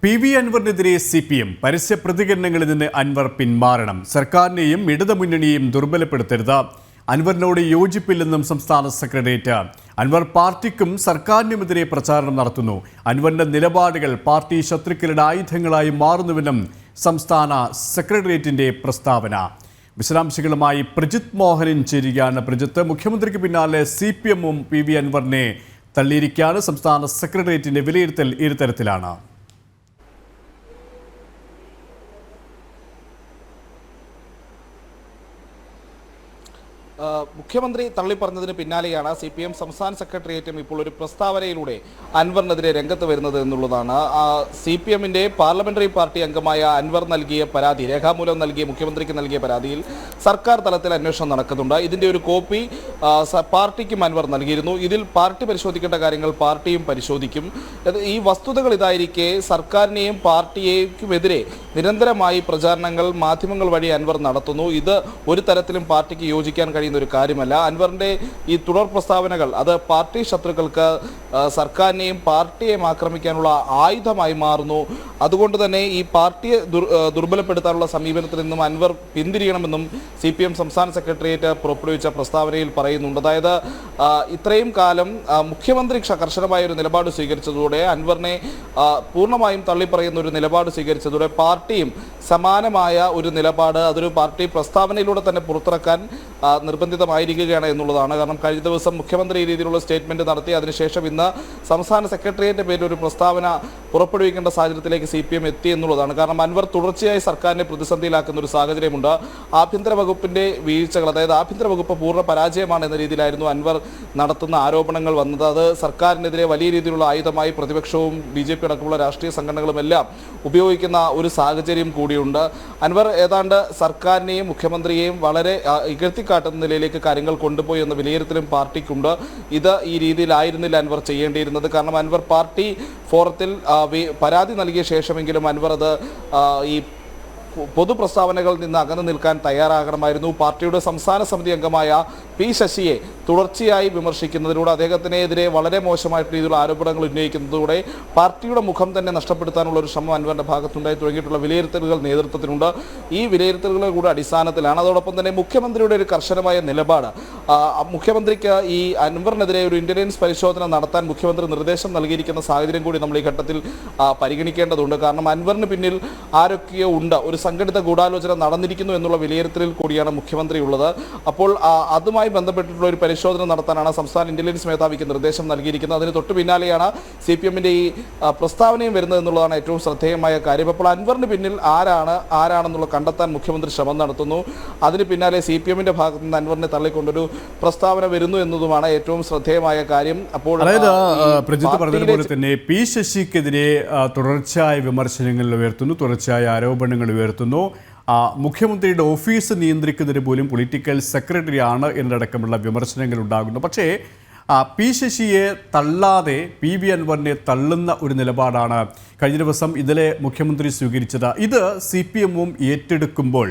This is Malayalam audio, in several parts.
PV അൻവറിനെതിരെ CPM പരസ്യ പ്രതികരണങ്ങളിൽ നിന്ന് അൻവർ പിന്മാറണം. സർക്കാരിനെയും ഇടതുമുന്നണിയെയും ദുർബലപ്പെടുത്തരുത്. അൻവറിനോട് യോജിപ്പില്ലെന്നും സംസ്ഥാന സെക്രട്ടേറിയറ്റ്. അൻവർ പാർട്ടിക്കും സർക്കാരിനുമെതിരെ പ്രചാരണം നടത്തുന്നു. അൻവറിന്റെ നിലപാടുകൾ പാർട്ടി ശത്രുക്കളുടെ ആയുധങ്ങളായി മാറുന്നുവെന്നും സംസ്ഥാന സെക്രട്ടേറിയറ്റിന്റെ പ്രസ്താവന. വിശദാംശങ്ങളുമായി പ്രജിത് മോഹനൻ ചേരുകയാണ്. പ്രജിത്ത്, മുഖ്യമന്ത്രിക്ക് പിന്നാലെ CPM-ഉം PV അൻവറിനെ തള്ളിയിരിക്കുകയാണ്. സംസ്ഥാന സെക്രട്ടേറിയറ്റിന്റെ വിലയിരുത്തൽ ഇരുതരത്തിലാണ്. മുഖ്യമന്ത്രി തള്ളിപ്പറഞ്ഞതിന് പിന്നാലെയാണ് CPM സംസ്ഥാന സെക്രട്ടേറിയറ്റും ഇപ്പോൾ ഒരു പ്രസ്താവനയിലൂടെ അൻവറിനെതിരെ രംഗത്ത് വരുന്നത് എന്നുള്ളതാണ്. CPM-ന്റെ പാർലമെന്ററി പാർട്ടി അംഗമായ അൻവർ നൽകിയ പരാതി, രേഖാമൂലം നൽകിയ മുഖ്യമന്ത്രിക്ക് നൽകിയ പരാതിയിൽ സർക്കാർ തലത്തിൽ അന്വേഷണം നടക്കുന്നുണ്ട്. ഇതിൻ്റെ ഒരു കോപ്പി പാർട്ടിക്കും അൻവർ നൽകിയിരുന്നു. ഇതിൽ പാർട്ടി പരിശോധിക്കേണ്ട കാര്യങ്ങൾ പാർട്ടിയും പരിശോധിക്കും. ഈ വസ്തുതകൾ ഇതായിരിക്കെ സർക്കാരിനെയും പാർട്ടിയേക്കുമെതിരെ നിരന്തരമായി പ്രചാരണങ്ങൾ മാധ്യമങ്ങൾ വഴി അൻവർ നടത്തുന്നു. ഇത് ഒരു തരത്തിലും പാർട്ടിക്ക് യോജിക്കാൻ കഴിയുന്ന ഒരു കാര്യമല്ല. അൻവറിന്റെ ഈ തുടർ പ്രസ്താവനകൾ അത് പാർട്ടി ശത്രുക്കൾക്ക് സർക്കാരിനെയും പാർട്ടിയെയും ആക്രമിക്കാനുള്ള ആയുധമായി മാറുന്നു. അതുകൊണ്ട് തന്നെ ഈ പാർട്ടിയെ ദുർബലപ്പെടുത്താനുള്ള സമീപനത്തിൽ നിന്നും അൻവർ പിന്തിരിയണമെന്നും CPM സംസ്ഥാന സെക്രട്ടേറിയറ്റ് പുറപ്പെടുവിച്ച പ്രസ്താവനയിൽ പറയുന്നുണ്ട്. അതായത് ഇത്രയും കാലം മുഖ്യമന്ത്രി കർശനമായ ഒരു നിലപാട് സ്വീകരിച്ചതോടെ അൻവറിനെ പൂർണ്ണമായും തള്ളിപ്പറയുന്ന ഒരു നിലപാട് സ്വീകരിച്ചതോടെ പാർട്ടിയും സമാനമായ ഒരു നിലപാട് അതൊരു പാർട്ടി പ്രസ്താവനയിലൂടെ തന്നെ പുറത്തിറക്കാൻ നിർബന്ധിതമായിരിക്കുകയാണ് എന്നുള്ളതാണ്. കാരണം കഴിഞ്ഞ ദിവസം മുഖ്യമന്ത്രി ഈ രീതിയിലുള്ള സ്റ്റേറ്റ്മെന്റ് നടത്തി അതിനുശേഷം ഇന്ന് സംസ്ഥാന സെക്രട്ടേറിയറ്റിന്റെ പേരിൽ ഒരു പ്രസ്താവന പുറപ്പെടുവിക്കേണ്ട സാഹചര്യത്തിലേക്ക് CPM എത്തി എന്നുള്ളതാണ്. കാരണം അൻവർ തുടർച്ചയായി സർക്കാരിനെ പ്രതിസന്ധിയിലാക്കുന്ന ഒരു സാഹചര്യമുണ്ട്. ആഭ്യന്തര വകുപ്പിന്റെ വീഴ്ചകൾ, അതായത് ആഭ്യന്തര വകുപ്പ് പൂർണ്ണ പരാജയമാണ് എന്ന രീതിയിലായിരുന്നു അൻവർ നടത്തുന്ന ആരോപണങ്ങൾ വന്നത്. അത് സർക്കാരിനെതിരെ വലിയ രീതിയിലുള്ള ആയുധമായി പ്രതിപക്ഷവും BJP അടക്കമുള്ള രാഷ്ട്രീയ സംഘടനകളും എല്ലാം ഉപയോഗിക്കുന്ന ഒരു സാഹചര്യം കൂടിയുണ്ട്. അൻവർ ഏതാണ്ട് സർക്കാരിനെയും മുഖ്യമന്ത്രിയെയും വളരെ ഇകഴ്ത്തിക്കാട്ടുന്ന നിലയിലേക്ക് കാര്യങ്ങൾ കൊണ്ടുപോയി എന്ന വിലയിരുത്തലും പാർട്ടിക്കുണ്ട്. ഇത് ഈ രീതിയിലായിരുന്നില്ല അൻവർ ചെയ്യേണ്ടിയിരുന്നത്. കാരണം അൻവർ പാർട്ടി ഫോറത്തിൽ പരാതി നൽകിയ ശേഷമെങ്കിലും അൻവർ അത് ഈ പൊതുപ്രസ്താവനകളിൽ നിന്ന് അകന്നു നിൽക്കാൻ തയ്യാറാകണമായിരുന്നു. പാർട്ടിയുടെ സംസ്ഥാന സമിതി അംഗമായ P ശശിയെ തുടർച്ചയായി വിമർശിക്കുന്നതിലൂടെ അദ്ദേഹത്തിനെതിരെ വളരെ മോശമായിട്ട് രീതിയിലുള്ള ആരോപണങ്ങൾ ഉന്നയിക്കുന്നതിലൂടെ പാർട്ടിയുടെ മുഖം തന്നെ നഷ്ടപ്പെടുത്താനുള്ള ഒരു ശ്രമം അൻവറിന്റെ ഭാഗത്തുണ്ടായി തുടങ്ങിയിട്ടുള്ള വിലയിരുത്തലുകൾ നേതൃത്വത്തിനുണ്ട്. ഈ വിലയിരുത്തലുകളുടെ കൂടെ അടിസ്ഥാനത്തിലാണ് അതോടൊപ്പം തന്നെ മുഖ്യമന്ത്രിയുടെ ഒരു കർശനമായ നിലപാട്. മുഖ്യമന്ത്രിക്ക് ഈ അൻവറിനെതിരെ ഒരു ഇന്റലിജൻസ് പരിശോധന നടത്താൻ മുഖ്യമന്ത്രി നിർദ്ദേശം നൽകിയിരിക്കുന്ന സാഹചര്യം കൂടി നമ്മൾ ഈ ഘട്ടത്തിൽ പരിഗണിക്കേണ്ടതുണ്ട്. കാരണം അൻവറിന് പിന്നിൽ ആരൊക്കെയോ ഉണ്ട്, ഒരു സംഘടിത ഗൂഢാലോചന നടന്നിരിക്കുന്നു എന്നുള്ള വിലയിരുത്തലിൽ കൂടിയാണ് മുഖ്യമന്ത്രി ഉള്ളത്. അപ്പോൾ അതുമായി ബന്ധപ്പെട്ടിട്ടുള്ള ഒരു പരിശോധന നടത്താനാണ് സംസ്ഥാന ഇന്റലിജൻസ് മേധാവിക്ക് നിർദ്ദേശം നൽകിയിരിക്കുന്നത്. അതിന് തൊട്ടു പിന്നാലെയാണ് CPM-ന്റെ ഈ പ്രസ്താവനയും വരുന്നത് എന്നുള്ളതാണ് ഏറ്റവും ശ്രദ്ധേയമായ കാര്യം. അപ്പോൾ അൻവറിന് പിന്നിൽ ആരാണെന്നുള്ള കണ്ടെത്താൻ മുഖ്യമന്ത്രി ശ്രമം നടത്തുന്നു. അതിന് പിന്നാലെ CPM-ന്റെ ഭാഗത്ത് നിന്ന് അൻവറിനെ തള്ളിക്കൊണ്ടൊരു പ്രസ്താവന വരുന്നു എന്നതുമാണ് ഏറ്റവും ശ്രദ്ധേയമായ കാര്യം. അപ്പോൾ പ്രജിത്ത് പറഞ്ഞതുപോലെ തന്നെ P ശശിക്കെതിരെ തുടർച്ചയായ വിമർശനങ്ങൾ ഉയർത്തുന്നു, തുടർച്ചയായ ആരോപണങ്ങൾ ഉയർത്തുന്നു. മുഖ്യമന്ത്രിയുടെ ഓഫീസ് നിയന്ത്രിക്കുന്നതിന് പോലും പൊളിറ്റിക്കൽ സെക്രട്ടറി ആണ് എന്നടക്കമുള്ള വിമർശനങ്ങൾ ഉണ്ടാകുന്നു. പക്ഷേ P ശശിയെ തള്ളാതെ PV അൻവറിനെ തള്ളുന്ന ഒരു നിലപാടാണ് കഴിഞ്ഞ ദിവസം ഇതിലെ മുഖ്യമന്ത്രി സ്വീകരിച്ചത്. ഇത് CPM-ഉം ഏറ്റെടുക്കുമ്പോൾ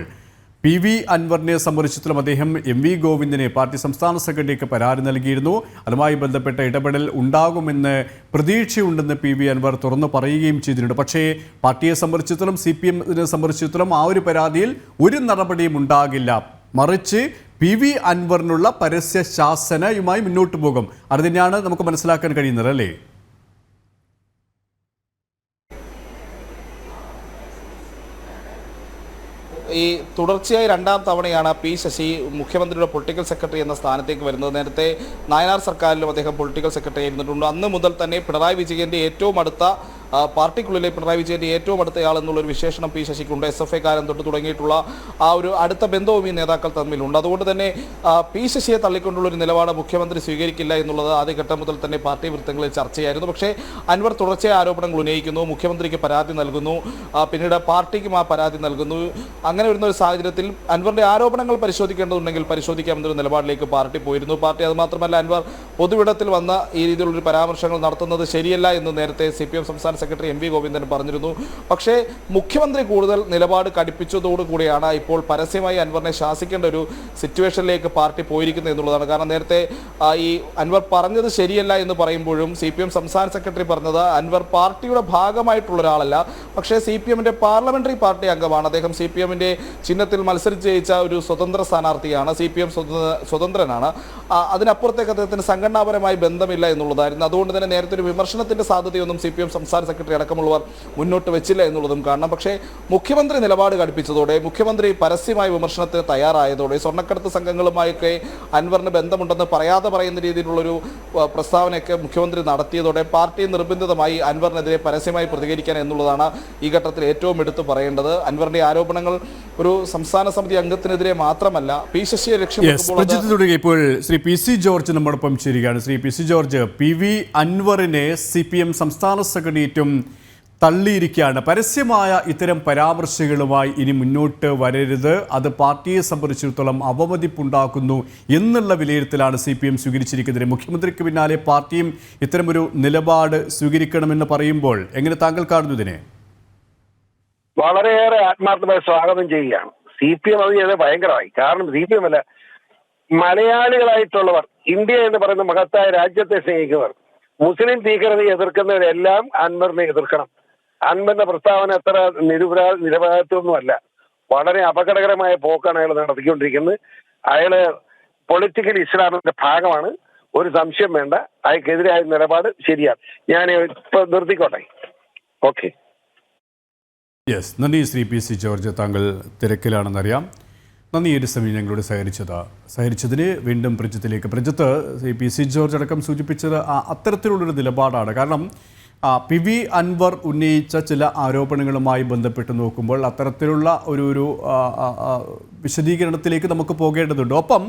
PV അൻവറിനെ സംബന്ധിച്ചിടത്തോളം അദ്ദേഹം MV ഗോവിന്ദനെ പാർട്ടി സംസ്ഥാന സെക്രട്ടറിക്ക് പരാതി നൽകിയിരുന്നു. അതുമായി ബന്ധപ്പെട്ട ഇടപെടൽ ഉണ്ടാകുമെന്ന് പ്രതീക്ഷയുണ്ടെന്ന് PV അൻവർ തുറന്നു പറയുകയും ചെയ്തിട്ടുണ്ട്. പക്ഷേ പാർട്ടിയെ സംബന്ധിച്ചിടത്തോളം CPM-നെ സംബന്ധിച്ചിടത്തോളം ആ ഒരു പരാതിയിൽ ഒരു നടപടിയും ഉണ്ടാകില്ല. മറിച്ച് PV അൻവറിനുള്ള പരസ്യ ശാസനയുമായി മുന്നോട്ട് പോകും. അത് തന്നെയാണ് നമുക്ക് മനസ്സിലാക്കാൻ കഴിയുന്നത്, അല്ലേ? ഈ തുടർച്ചയായി രണ്ടാം തവണയാണ് P ശശി മുഖ്യമന്ത്രിയുടെ പൊളിറ്റിക്കൽ സെക്രട്ടറി എന്ന സ്ഥാനത്തേക്ക് വരുന്നത്. നേരത്തെ നായനാർ സർക്കാരിലും അദ്ദേഹം പൊളിറ്റിക്കൽ സെക്രട്ടറി ആയിരുന്നിട്ടുണ്ട്. അന്ന് മുതൽ തന്നെ പിണറായി വിജയന്റെ ഏറ്റവും അടുത്ത പാർട്ടിക്കുള്ളിലെ പിണറായി വിജയന്റെ ഏറ്റവും അടുത്തയാൾ എന്നുള്ളൊരു വിശേഷണം P ശശിക്കുണ്ട്. SFI കാലം തൊട്ട് തുടങ്ങിയിട്ടുള്ള ആ ഒരു അടുത്ത ബന്ധവും ഈ നേതാക്കൾ തമ്മിലുണ്ട്. അതുകൊണ്ട് തന്നെ P ശശിയെ തള്ളിക്കൊണ്ടുള്ളൊരു നിലപാട് മുഖ്യമന്ത്രി സ്വീകരിക്കില്ല എന്നുള്ളത് ആദ്യഘട്ടം മുതൽ തന്നെ പാർട്ടി വൃത്തങ്ങളിൽ ചർച്ചയായിരുന്നു. പക്ഷേ അൻവർ തുടർച്ചയായ ആരോപണങ്ങൾ ഉന്നയിക്കുന്നു, മുഖ്യമന്ത്രിക്ക് പരാതി നൽകുന്നു, പിന്നീട് പാർട്ടിക്കും ആ പരാതി നൽകുന്നു. അങ്ങനെ വരുന്ന ഒരു സാഹചര്യത്തിൽ അൻവറിന്റെ ആരോപണങ്ങൾ പരിശോധിക്കേണ്ടതുണ്ടെങ്കിൽ പരിശോധിക്കാമെന്നൊരു നിലപാടിലേക്ക് പാർട്ടി പോയിരുന്നു. പാർട്ടി അതുമാത്രമല്ല, അൻവർ പൊതുവിടത്തിൽ വന്ന ഈ രീതിയിലുള്ളൊരു പരാമർശങ്ങൾ നടത്തുന്നത് ശരിയല്ല എന്ന് നേരത്തെ CPM സംസ്ഥാന സെക്രട്ടറി എം വി ഗോവിന്ദൻ പറഞ്ഞിരുന്നു. പക്ഷേ മുഖ്യമന്ത്രി കൂടുതൽ നിലപാട് കടുപ്പിച്ചതോടുകൂടിയാണ് ഇപ്പോൾ പരസ്യമായി അൻവറിനെ ശാസിക്കേണ്ട ഒരു സിറ്റുവേഷനിലേക്ക് പാർട്ടി പോയിരിക്കുന്നത് എന്നുള്ളതാണ്. കാരണം നേരത്തെ ഈ അൻവർ പറഞ്ഞത് ശരിയല്ല എന്ന് പറയുമ്പോഴും CPM സംസ്ഥാന സെക്രട്ടറി പറഞ്ഞത് അൻവർ പാർട്ടിയുടെ ഭാഗമായിട്ടുള്ള ഒരാളല്ല, പക്ഷേ CPMന്റെ പാർലമെന്ററി പാർട്ടി അംഗമാണ്. അദ്ദേഹം CPMന്റെ ചിഹ്നത്തിൽ മത്സരിച്ച് ജയിച്ച ഒരു സ്വതന്ത്ര സ്ഥാനാർത്ഥിയാണ്. CPM സ്വതന്ത്രനാണ്. അതിനപ്പുറത്തേക്ക് അദ്ദേഹത്തിന് സംഘടനാപരമായി ബന്ധമില്ല എന്നുള്ളതായിരുന്നു. അതുകൊണ്ട് തന്നെ നേരത്തെ ഒരു വിമർശനത്തിന്റെ സാധ്യതയൊന്നും CPM സംസ്ഥാന സെക്രട്ടറി അടക്കമുള്ളവർ മുന്നോട്ട് വെച്ചില്ല എന്നുള്ളതും കാണണം. പക്ഷേ മുഖ്യമന്ത്രി നിലപാട് കടുപ്പിച്ചതോടെ, മുഖ്യമന്ത്രി പരസ്യമായ വിമർശനത്തിന് തയ്യാറായതോടെ, സ്വർണ്ണക്കടത്ത് സംഘങ്ങളുമായൊക്കെ അൻവറിന് ബന്ധമുണ്ടെന്ന് പറയാതെ പറയുന്ന രീതിയിലുള്ളൊരു പ്രസ്താവനയൊക്കെ മുഖ്യമന്ത്രി നടത്തിയതോടെ പാർട്ടി നിർബന്ധിതമായി അൻവറിനെതിരെ പരസ്യമായി പ്രതികരിക്കാൻ എന്നുള്ളതാണ് ഈ ഘട്ടത്തിൽ ഏറ്റവും എടുത്തു പറയേണ്ടത്. അൻവറിന്റെ ആരോപണങ്ങൾ ഒരു സംസ്ഥാന സമിതി അംഗത്തിനെതിരെ മാത്രമല്ല, പി ശശിയെ ലക്ഷ്യമിട്ടുകൊണ്ട് ഇപ്പോൾ ശ്രീ PC ജോർജ് നമ്മോടൊപ്പം ചേരുകയാണ്. ശ്രീ PC ജോർജ്, PV അൻവറിനെ CPM സംസ്ഥാന സെക്രട്ടേറിയറ്റും തള്ളിയിരിക്കുകയാണ്. പരസ്യമായ ഇത്തരം പരാമർശങ്ങളുമായി ഇനി മുന്നോട്ട് വരരുത്, അത് പാർട്ടിയെ സംബന്ധിച്ചിടത്തോളം അവമതിപ്പുണ്ടാക്കുന്നു എന്നുള്ള വിലയിരുത്തലാണ് CPM സ്വീകരിച്ചിരിക്കുന്നത്. മുഖ്യമന്ത്രിക്ക് പിന്നാലെ പാർട്ടിയും ഇത്തരമൊരു നിലപാട് സ്വീകരിക്കണമെന്ന് പറയുമ്പോൾ എങ്ങനെ താങ്കൾ കാണുന്നു ഇതിനെ? വളരെയേറെ ആത്മാർത്ഥമായി സ്വാഗതം ചെയ്യുകയാണ്. CPM അത് ചെയ്തത് ഭയങ്കരമായി. കാരണം CPM അല്ല, മലയാളികളായിട്ടുള്ളവർ, ഇന്ത്യ എന്ന് പറയുന്ന മഹത്തായ രാജ്യത്തെ സ്നേഹിക്കുന്നവർ, മുസ്ലിം ഭീകരതയെ എതിർക്കുന്നവരെല്ലാം അൻവറിനെ എതിർക്കണം. അൻവറിന്റെ പ്രസ്താവന അത്ര നിരപരാധിത്വമൊന്നുമല്ല, വളരെ അപകടകരമായ പോക്കാണ് അയാൾ നടത്തിക്കൊണ്ടിരിക്കുന്നത്. അയാള് പൊളിറ്റിക്കൽ ഇസ്ലാമിന്റെ ഭാഗമാണ്, ഒരു സംശയം വേണ്ട. അയാൾക്കെതിരായ നിലപാട് ശരിയാണ്. ഞാൻ ഇപ്പൊ നിർത്തിക്കോട്ടെ. ഓക്കെ, യെസ്, നന്ദി ശ്രീ PC ജോർജ്. താങ്കൾ തിരക്കിലാണെന്നറിയാം. നന്ദി ഈ ഒരു സമയം ഞങ്ങളോട് സഹകരിച്ചതിന്. വീണ്ടും പ്രജിത്തിലേക്ക്. പ്രജിത്ത്, ശ്രീ PC ജോർജ് അടക്കം സൂചിപ്പിച്ചത് അത്തരത്തിലുള്ളൊരു നിലപാടാണ്. കാരണം PV അൻവർ ഉന്നയിച്ച ചില ആരോപണങ്ങളുമായി ബന്ധപ്പെട്ട് നോക്കുമ്പോൾ അത്തരത്തിലുള്ള ഒരു വിശദീകരണത്തിലേക്ക് നമുക്ക് പോകേണ്ടതുണ്ട്. ഒപ്പം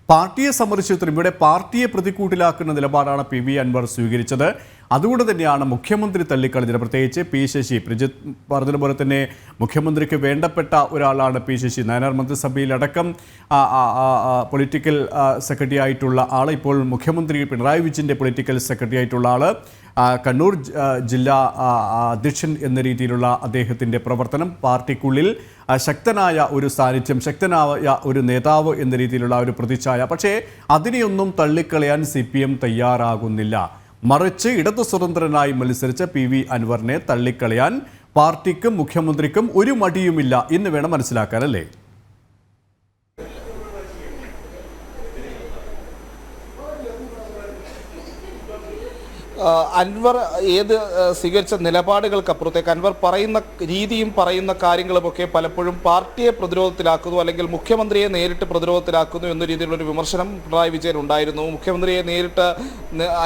പാർട്ടിയെ സംബന്ധിച്ചിടത്തോളം ഇവിടെ പാർട്ടിയെ പ്രതിക്കൂട്ടിലാക്കുന്ന നിലപാടാണ് PV അൻവർ സ്വീകരിച്ചത്. അതുകൊണ്ട് തന്നെയാണ് മുഖ്യമന്ത്രി തള്ളിക്കളഞ്ഞത്. പ്രത്യേകിച്ച് P ശശി, പ്രജിത്ത് പറഞ്ഞതുപോലെ തന്നെ മുഖ്യമന്ത്രിക്ക് വേണ്ടപ്പെട്ട ഒരാളാണ് P ശശി. നയനാർ മന്ത്രിസഭയിലടക്കം പൊളിറ്റിക്കൽ സെക്രട്ടറി ആയിട്ടുള്ള ആൾ, ഇപ്പോൾ മുഖ്യമന്ത്രി പിണറായി വിജയൻ്റെ പൊളിറ്റിക്കൽ സെക്രട്ടറി ആയിട്ടുള്ള ആൾ, കണ്ണൂർ ജില്ലാ അധ്യക്ഷൻ എന്ന രീതിയിലുള്ള അദ്ദേഹത്തിൻ്റെ പ്രവർത്തനം, പാർട്ടിക്കുള്ളിൽ ശക്തനായ ഒരു സാന്നിധ്യം, ശക്തനായ ഒരു നേതാവ് എന്ന രീതിയിലുള്ള ഒരു പ്രതിച്ഛായ. പക്ഷേ അതിനെയൊന്നും തള്ളിക്കളയാൻ CPM തയ്യാറാകുന്നില്ല. മറിച്ച് ഇടതു സ്വതന്ത്രനായി മത്സരിച്ച PV അൻവറിനെ തള്ളിക്കളയാൻ പാർട്ടിക്കും മുഖ്യമന്ത്രിക്കും ഒരു മടിയുമില്ല എന്ന് വേണം മനസ്സിലാക്കാൻ, അല്ലേ? അൻവർ സ്വീകരിച്ച നിലപാടുകൾക്കപ്പുറത്തേക്ക് അൻവർ പറയുന്ന രീതിയും പറയുന്ന കാര്യങ്ങളുമൊക്കെ പലപ്പോഴും പാർട്ടിയെ പ്രതിരോധത്തിലാക്കുന്നു, അല്ലെങ്കിൽ മുഖ്യമന്ത്രിയെ നേരിട്ട് പ്രതിരോധത്തിലാക്കുന്നു എന്ന രീതിയിലുള്ളൊരു വിമർശനം പിണറായി വിജയൻ ഉണ്ടായിരുന്നു. മുഖ്യമന്ത്രിയെ നേരിട്ട്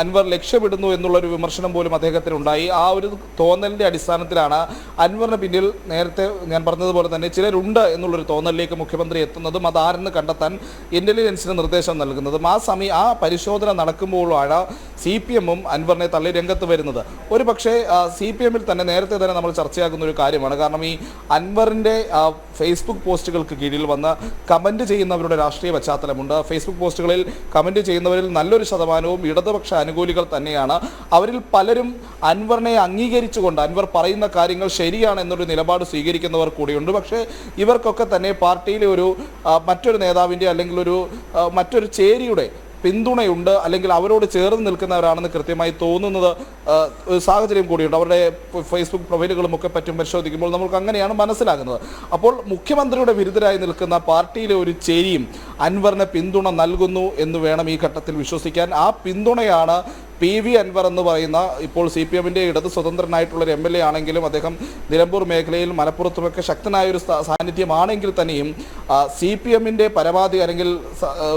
അൻവർ ലക്ഷ്യമിടുന്നു എന്നുള്ളൊരു വിമർശനം പോലും അദ്ദേഹത്തിനുണ്ടായി. ആ ഒരു തോന്നലിൻ്റെ അടിസ്ഥാനത്തിലാണ് അൻവറിന് പിന്നിൽ നേരത്തെ ഞാൻ പറഞ്ഞതുപോലെ തന്നെ ചിലരുണ്ട് എന്നുള്ളൊരു തോന്നലിലേക്ക് മുഖ്യമന്ത്രി എത്തുന്നതും അതാരെന്ന് കണ്ടെത്താൻ ഇന്റലിജൻസിന് നിർദ്ദേശം നൽകുന്നതും. ആ പരിശോധന നടക്കുമ്പോഴാണ് CPMഉം അൻവറിനെ തള്ളി രംഗത്ത് വരുന്നത്. ഒരു പക്ഷേ CPMൽ തന്നെ നേരത്തെ തന്നെ നമ്മൾ ചർച്ചയാക്കുന്ന ഒരു കാര്യമാണ്. കാരണം ഈ അൻവറിൻ്റെ ഫേസ്ബുക്ക് പോസ്റ്റുകൾക്ക് കീഴിൽ വന്ന് കമൻറ്റ് ചെയ്യുന്നവരുടെ രാഷ്ട്രീയ പശ്ചാത്തലമുണ്ട്. ഫേസ്ബുക്ക് പോസ്റ്റുകളിൽ കമൻറ്റ് ചെയ്യുന്നവരിൽ നല്ലൊരു ശതമാനവും ഇടതുപക്ഷ അനുകൂലികൾ തന്നെയാണ്. അവരിൽ പലരും അൻവറിനെ അംഗീകരിച്ചുകൊണ്ട് അൻവർ പറയുന്ന കാര്യങ്ങൾ ശരിയാണെന്നൊരു നിലപാട് സ്വീകരിക്കുന്നവർ കൂടിയുണ്ട്. പക്ഷേ ഇവർക്കൊക്കെ തന്നെ പാർട്ടിയിലെ മറ്റൊരു നേതാവിൻ്റെ അല്ലെങ്കിൽ മറ്റൊരു ചേരിയുടെ പിന്തുണയുണ്ട്, അല്ലെങ്കിൽ അവരോട് ചേർന്ന് നിൽക്കുന്നവരാണെന്ന് കൃത്യമായി തോന്നുന്നത് സാഹചര്യം കൂടിയുണ്ട്. അവരുടെ ഫേസ്ബുക്ക് പ്രൊഫൈലുകളും ഒക്കെ പറ്റും പരിശോധിക്കുമ്പോൾ നമുക്ക് അങ്ങനെയാണ് മനസ്സിലാകുന്നത്. അപ്പോൾ മുഖ്യമന്ത്രിയുടെ വിരുദ്ധരായി നിൽക്കുന്ന പാർട്ടിയിലെ ഒരു ചേരിയും അൻവറിന് പിന്തുണ നൽകുന്നു എന്ന് വേണം ഈ ഘട്ടത്തിൽ വിശ്വസിക്കാൻ. ആ പിന്തുണയാണ് PV അൻവർ എന്ന് പറയുന്ന, ഇപ്പോൾ CPMന്റെ ഇടത് സ്വതന്ത്രനായിട്ടുള്ളൊരു MLA ആണെങ്കിലും അദ്ദേഹം നിലമ്പൂർ മേഖലയിൽ മലപ്പുറത്തുമൊക്കെ ശക്തനായൊരു സാന്നിധ്യമാണെങ്കിൽ തന്നെയും CPMന്റെ പരമാധികാരി, അല്ലെങ്കിൽ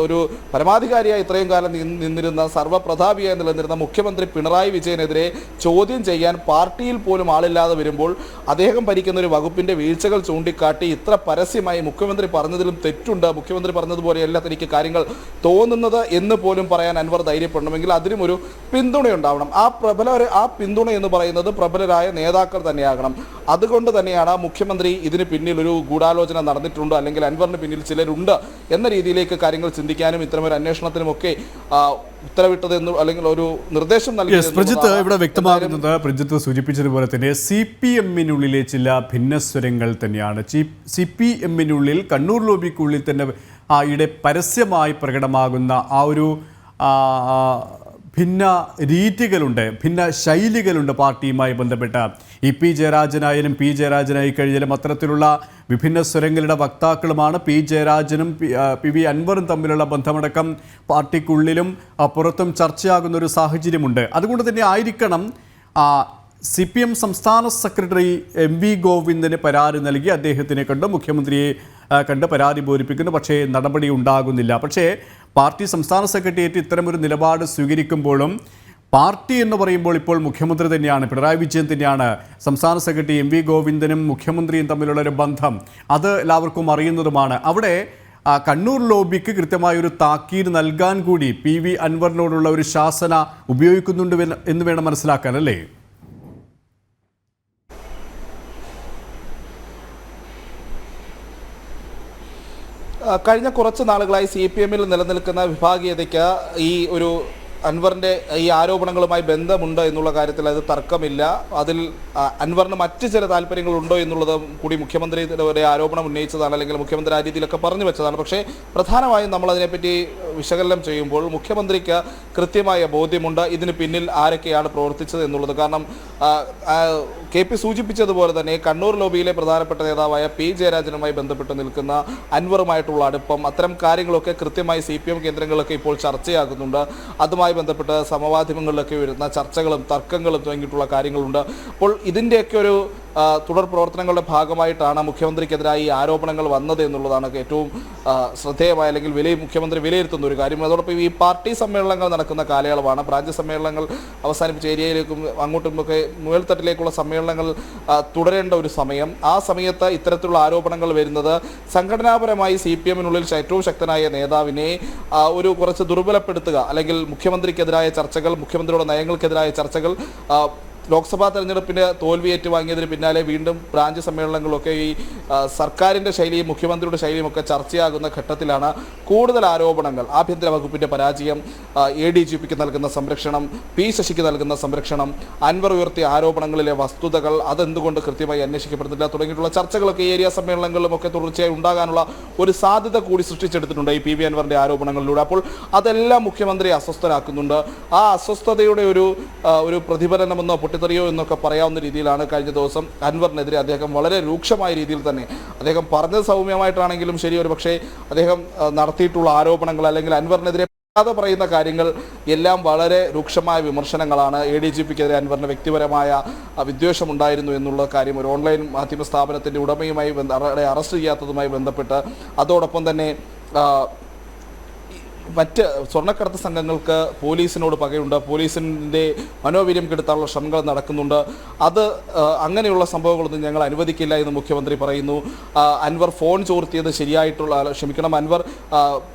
ഒരു പരമാധികാരിയായി ഇത്രയും കാലം നിന്നിരുന്ന, സർവ്വപ്രതാപിയായി നിലനിന്നിരുന്ന മുഖ്യമന്ത്രി പിണറായി വിജയനെതിരെ ചോദ്യം ചെയ്യാൻ പാർട്ടിയിൽ പോലും ആളില്ലാതെ വരുമ്പോൾ അദ്ദേഹം ഭരിക്കുന്ന ഒരു വകുപ്പിൻ്റെ വീഴ്ചകൾ ചൂണ്ടിക്കാട്ടി ഇത്ര പരസ്യമായി മുഖ്യമന്ത്രി പറഞ്ഞതിലും തെറ്റുണ്ട്, മുഖ്യമന്ത്രി പറഞ്ഞതുപോലെയല്ല തനിക്ക് കാര്യങ്ങൾ തോന്നുന്നത് എന്ന് പോലും പറയാൻ അൻവർ ധൈര്യപ്പെടണമെങ്കിൽ അതിനും ഒരു പിന്തുണയുണ്ടാവണം. ആ പിന്തുണ എന്ന് പറയുന്നത് പ്രബലരായ നേതാക്കൾ തന്നെയാകണം. അതുകൊണ്ട് തന്നെയാണ് മുഖ്യമന്ത്രി ഇതിന് പിന്നിൽ ഒരു ഗൂഢാലോചന നടന്നിട്ടുണ്ട്, അല്ലെങ്കിൽ അൻവറിന് പിന്നിൽ ചിലരുണ്ട് എന്ന രീതിയിലേക്ക് കാര്യങ്ങൾ ചിന്തിക്കാനും ഇത്തരമൊരു അന്വേഷണത്തിനുമൊക്കെ ഉത്തരവിട്ടത് എന്ന്, അല്ലെങ്കിൽ ഒരു നിർദ്ദേശം നൽകിയത്. പ്രജിത്ത് ഇവിടെ വ്യക്തമാകുന്നത്, പ്രജിത്ത് സൂചിപ്പിച്ചതുപോലെ തന്നെ CPM-നുള്ളിലെ ചില ഭിന്നസ്വരങ്ങൾ തന്നെയാണ്. CPM-നുള്ളിൽ കണ്ണൂർ ലോബിക്കുള്ളിൽ തന്നെ ഇവിടെ പരസ്യമായി പ്രകടമാകുന്ന ആ ഒരു ഭിന്ന രീതികളുണ്ട്, ഭിന്ന ശൈലികളുണ്ട് പാർട്ടിയുമായി ബന്ധപ്പെട്ട. EP ജയരാജനായാലും P ജയരാജനായി കഴിഞ്ഞാലും അത്തരത്തിലുള്ള വിഭിന്ന സ്വരങ്ങളുടെ വക്താക്കളുമാണ്. P ജയരാജനും PV അൻവറും തമ്മിലുള്ള ബന്ധമടക്കം പാർട്ടിക്കുള്ളിലും പുറത്തും ചർച്ചയാകുന്ന ഒരു സാഹചര്യമുണ്ട്. അതുകൊണ്ട് തന്നെ ആയിരിക്കണം CPM സംസ്ഥാന സെക്രട്ടറി MV ഗോവിന്ദന് പരാതി നൽകി അദ്ദേഹത്തിനെ കണ്ട് മുഖ്യമന്ത്രിയെ കണ്ട് പരാതി ബോധിപ്പിക്കുന്നു. പക്ഷേ നടപടി ഉണ്ടാകുന്നില്ല. പക്ഷേ പാർട്ടി സംസ്ഥാന സെക്രട്ടേറിയറ്റ് ഇത്തരമൊരു നിലപാട് സ്വീകരിക്കുമ്പോഴും പാർട്ടി എന്ന് പറയുമ്പോൾ ഇപ്പോൾ മുഖ്യമന്ത്രി തന്നെയാണ്, പിണറായി വിജയൻ തന്നെയാണ്. സംസ്ഥാന സെക്രട്ടറി MV ഗോവിന്ദനും മുഖ്യമന്ത്രിയും തമ്മിലുള്ളൊരു ബന്ധം അത് എല്ലാവർക്കും അറിയുന്നതുമാണ്. അവിടെ കണ്ണൂർ ലോബിക്ക് കൃത്യമായൊരു താക്കീത് നൽകാൻ കൂടി PV അൻവറിനോടുള്ള ഒരു ശാസന ഉപയോഗിക്കുന്നുണ്ട് എന്ന് വേണം മനസ്സിലാക്കാൻ, അല്ലേ? കഴിഞ്ഞ കുറച്ച് നാളുകളായി CPM-ൽ നിലനിൽക്കുന്ന വിഭാഗീയതയ്ക്ക് ഈ ഒരു അൻവറിൻ്റെ ഈ ആരോപണങ്ങളുമായി ബന്ധമുണ്ട് എന്നുള്ള കാര്യത്തിൽ അത് തർക്കമില്ല. അതിൽ അൻവറിന് മറ്റ് ചില താല്പര്യങ്ങളുണ്ടോ എന്നുള്ളത് കൂടി മുഖ്യമന്ത്രിയുടെ ആരോപണം ഉന്നയിച്ചതാണ്, അല്ലെങ്കിൽ മുഖ്യമന്ത്രി ആ രീതിയിലൊക്കെ പറഞ്ഞു വെച്ചതാണ്. പക്ഷേ പ്രധാനമായും നമ്മൾ അതിനെപ്പറ്റി വിശകലനം ചെയ്യുമ്പോൾ മുഖ്യമന്ത്രിക്ക് കൃത്യമായ ബോധ്യമുണ്ട് ഇതിന് പിന്നിൽ ആരൊക്കെയാണ് പ്രവർത്തിച്ചത് എന്നുള്ളത്. കാരണം KP സൂചിപ്പിച്ചതുപോലെ തന്നെ കണ്ണൂർ ലോബിയിലെ പ്രധാനപ്പെട്ട നേതാവായ P ജയരാജനുമായി ബന്ധപ്പെട്ട് നിൽക്കുന്ന അൻവറുമായിട്ടുള്ള അടുപ്പം, അത്തരം കാര്യങ്ങളൊക്കെ കൃത്യമായി CPM കേന്ദ്രങ്ങളിലൊക്കെ ഇപ്പോൾ ചർച്ചയാകുന്നുണ്ട്. അതുമായി ബന്ധപ്പെട്ട് സമവാദിമങ്ങളിലൊക്കെ വരുന്ന ചർച്ചകളും തർക്കങ്ങളും തുടങ്ങിയിട്ടുള്ള കാര്യങ്ങളുണ്ട്. അപ്പോൾ ഇതിൻ്റെയൊക്കെ ഒരു തുടർ പ്രവർത്തനങ്ങളുടെ ഭാഗമായിട്ടാണ് മുഖ്യമന്ത്രിക്കെതിരായി ആരോപണങ്ങൾ വന്നത് എന്നുള്ളതാണ് ഏറ്റവും ശ്രദ്ധേയമായ, അല്ലെങ്കിൽ മുഖ്യമന്ത്രി വിലയിരുത്തുന്ന ഒരു കാര്യം. അതോടൊപ്പം ഈ പാർട്ടി സമ്മേളനങ്ങൾ നടക്കുന്ന കാലയളവാണ്. ബ്രാഞ്ച് സമ്മേളനങ്ങൾ അവസാനിപ്പിച്ച ഏരിയയിലേക്കും അങ്ങോട്ടുമൊക്കെ മുകൾത്തട്ടിലേക്കുള്ള സമ്മേളനങ്ങൾ തുടരേണ്ട ഒരു സമയം. ആ സമയത്ത് ഇത്തരത്തിലുള്ള ആരോപണങ്ങൾ വരുന്നത് സംഘടനാപരമായി CPM-നുള്ളിൽ ഏറ്റവും ശക്തനായ നേതാവിനെ ഒരു കുറച്ച് ദുർബലപ്പെടുത്തുക, അല്ലെങ്കിൽ മുഖ്യമന്ത്രിക്കെതിരായ ചർച്ചകൾ, മുഖ്യമന്ത്രിയുടെ നയങ്ങൾക്കെതിരായ ചർച്ചകൾ, ലോക്സഭാ തെരഞ്ഞെടുപ്പിന് തോൽവി ഏറ്റുവാങ്ങിയതിന് പിന്നാലെ വീണ്ടും ബ്രാഞ്ച് സമ്മേളനങ്ങളൊക്കെ ഈ സർക്കാരിൻ്റെ ശൈലിയും മുഖ്യമന്ത്രിയുടെ ശൈലിയും ഒക്കെ ചർച്ചയാകുന്ന ഘട്ടത്തിലാണ് കൂടുതൽ ആരോപണങ്ങൾ. ആഭ്യന്തര വകുപ്പിൻ്റെ പരാജയം, ADGPക്ക് നൽകുന്ന സംരക്ഷണം, P ശശിക്ക് നൽകുന്ന സംരക്ഷണം, അൻവർ ഉയർത്തിയ ആരോപണങ്ങളിലെ വസ്തുതകൾ അതെന്തുകൊണ്ട് കൃത്യമായി അന്വേഷിക്കപ്പെടുന്നില്ല തുടങ്ങിയിട്ടുള്ള ചർച്ചകളൊക്കെ ഏരിയ സമ്മേളനങ്ങളിലുമൊക്കെ തുടർച്ചയായി ഉണ്ടാകാനുള്ള ഒരു സാധ്യത കൂടി സൃഷ്ടിച്ചെടുത്തിട്ടുണ്ട് ഈ PV അൻവറിൻ്റെ ആരോപണങ്ങളിലൂടെ. അപ്പോൾ അതെല്ലാം മുഖ്യമന്ത്രിയെ അസ്വസ്ഥരാക്കുന്നുണ്ട്. ആ അസ്വസ്ഥതയുടെ ഒരു പ്രതിഫലനമെന്നോ പൊട്ടിത്തെറിയോ എന്നൊക്കെ പറയാവുന്ന രീതിയിലാണ് കഴിഞ്ഞ ദിവസം അൻവറിനെതിരെ അദ്ദേഹം വളരെ രൂക്ഷമായ രീതിയിൽ തന്നെ, അദ്ദേഹം പറഞ്ഞത് സൗമ്യമായിട്ടാണെങ്കിലും ശരി, ഒരു പക്ഷേ അദ്ദേഹം നടത്തിയിട്ടുള്ള ആരോപണങ്ങൾ, അല്ലെങ്കിൽ അൻവറിനെതിരെ പറയുന്ന കാര്യങ്ങൾ എല്ലാം വളരെ രൂക്ഷമായ വിമർശനങ്ങളാണ്. ADGPക്കെതിരെ അൻവറിന് വ്യക്തിപരമായ വിദ്വേഷമുണ്ടായിരുന്നു എന്നുള്ള കാര്യം ഒരു ഓൺലൈൻ മാധ്യമ സ്ഥാപനത്തിൻ്റെ ഉടമയുമായി അറസ്റ്റ് ചെയ്യാത്തതുമായി ബന്ധപ്പെട്ട്, അതോടൊപ്പം തന്നെ മറ്റ് സ്വർണ്ണക്കടത്ത് സംഘങ്ങൾക്ക് പോലീസിനോട് പകയുണ്ട്, പോലീസിൻ്റെ മനോവീര്യം കെടുത്താനുള്ള ശ്രമങ്ങൾ നടക്കുന്നുണ്ട്. അത് അങ്ങനെയുള്ള സംഭവങ്ങളൊന്നും ഞങ്ങൾ അനുവദിക്കില്ല എന്ന് മുഖ്യമന്ത്രി പറയുന്നു. അൻവർ ഫോൺ ചോർത്തിയത് അൻവർ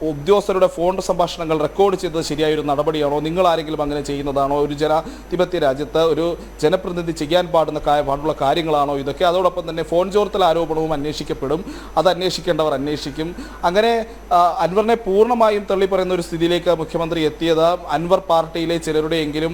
ഉദ്യോഗസ്ഥരുടെ ഫോൺ സംഭാഷണങ്ങൾ റെക്കോർഡ് ചെയ്തത് ശരിയായൊരു നടപടിയാണോ? നിങ്ങൾ ആരെങ്കിലും അങ്ങനെ ചെയ്യുന്നതാണോ? ഒരു ജനാധിപത്യ രാജ്യത്ത് ഒരു ജനപ്രതിനിധി ചെയ്യാൻ പാടുള്ള കാര്യങ്ങളാണോ ഇതൊക്കെ? അതോടൊപ്പം തന്നെ ഫോൺ ചോർത്തൽ ആരോപണവും അന്വേഷിക്കപ്പെടും, അത് അന്വേഷിക്കേണ്ടവർ അന്വേഷിക്കും. അങ്ങനെ അൻവറിനെ പൂർണ്ണമായും തള്ളിപ്പറയുന്ന ഒരു സ്ഥിതിയിലേക്ക് മുഖ്യമന്ത്രി എത്തിയത് അൻവർ പാർട്ടിയിലെ ചിലരുടെയെങ്കിലും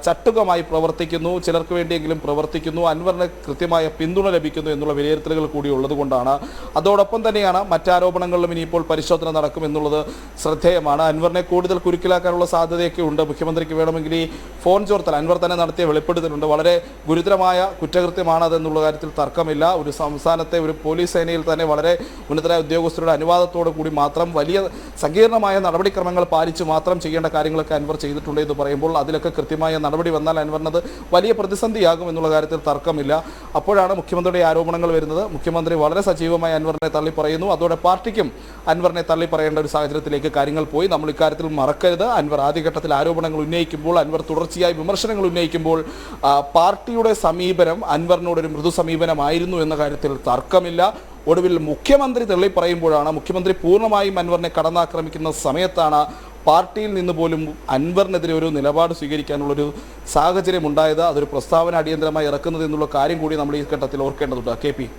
ചട്ടുകമായി പ്രവർത്തിക്കുന്നു, ചിലർക്ക് വേണ്ടിയെങ്കിലും പ്രവർത്തിക്കുന്നു, അൻവറിന് കൃത്യമായ പിന്തുണ ലഭിക്കുന്നു എന്നുള്ള വിലയിരുത്തലുകൾ കൂടി ഉള്ളതുകൊണ്ടാണ്. അതോടൊപ്പം തന്നെയാണ് മറ്റാരോപണങ്ങളിലും ഇനിയിപ്പോൾ പരിശോധന നടക്കുമെന്നുള്ളത് ശ്രദ്ധേയമാണ്. അൻവറിനെ കൂടുതൽ കുരുക്കിലാക്കാനുള്ള സാധ്യതയൊക്കെ ഉണ്ട്. മുഖ്യമന്ത്രിക്ക് വേണമെങ്കിൽ ഈ ഫോൺ ചോർത്തൽ അൻവർ തന്നെ നടത്തിയ വെളിപ്പെടുത്തലുണ്ട്, വളരെ ഗുരുതരമായ കുറ്റകൃത്യമാണ് അതെന്നുള്ള കാര്യത്തിൽ തർക്കമില്ല. ഒരു സംസ്ഥാനത്തെ ഒരു പോലീസ് സേനയിൽ തന്നെ വളരെ ഉന്നതരായ ഉദ്യോഗസ്ഥരുടെ അനുവാദത്തോടു കൂടി മാത്രം വലിയ സങ്കീർണമായ നടപടിക്രമങ്ങൾ പാലിച്ച് മാത്രം ചെയ്യേണ്ട കാര്യങ്ങളൊക്കെ അൻവർ ചെയ്തിട്ടുണ്ട് എന്ന് പറയുമ്പോൾ അതിലൊക്കെ കൃത്യമായ നടപടി വന്നാൽ അൻവറിനത് വലിയ പ്രതിസന്ധിയാകും എന്നുള്ള കാര്യത്തിൽ തർക്കമില്ല. അപ്പോഴാണ് മുഖ്യമന്ത്രിയുടെ ആരോപണങ്ങൾ വരുന്നത്. മുഖ്യമന്ത്രി വളരെ സജീവമായി അൻവറിനെ തള്ളി പറയുന്നു. അതോടെ പാർട്ടിക്കും അൻവറിനെ തള്ളി പറയേണ്ട ഒരു സാഹചര്യത്തിലേക്ക് കാര്യങ്ങൾ പോയി. നമ്മൾ ഇക്കാര്യത്തിൽ മറക്കരുത്, അൻവർ ആദ്യഘട്ടത്തിൽ ആരോപണങ്ങൾ ഉന്നയിക്കുമ്പോൾ, അൻവർ തുടർച്ചയായി വിമർശനങ്ങൾ ഉന്നയിക്കുമ്പോൾ പാർട്ടിയുടെ സമീപനം അൻവറിനോടൊരു മൃദു സമീപനമായിരുന്നു എന്ന കാര്യത്തിൽ തർക്കമില്ല. ഒടുവിൽ മുഖ്യമന്ത്രി തള്ളി പറയുമ്പോഴാണ്, മുഖ്യമന്ത്രി പൂർണ്ണമായും അൻവറിനെ കടന്നാക്രമിക്കുന്ന സമയത്താണ് പാർട്ടിയിൽ നിന്ന് പോലും അൻവറിനെതിരെ ഒരു നിലപാട് സ്വീകരിക്കാനുള്ളൊരു സാഹചര്യം ഉണ്ടായത്, അതൊരു പ്രസ്താവന അടിയന്തരമായി ഇറക്കുന്നത് എന്നുള്ള കാര്യം കൂടി നമ്മൾ ഈ ഘട്ടത്തിൽ ഓർക്കേണ്ടതുണ്ട്. KP.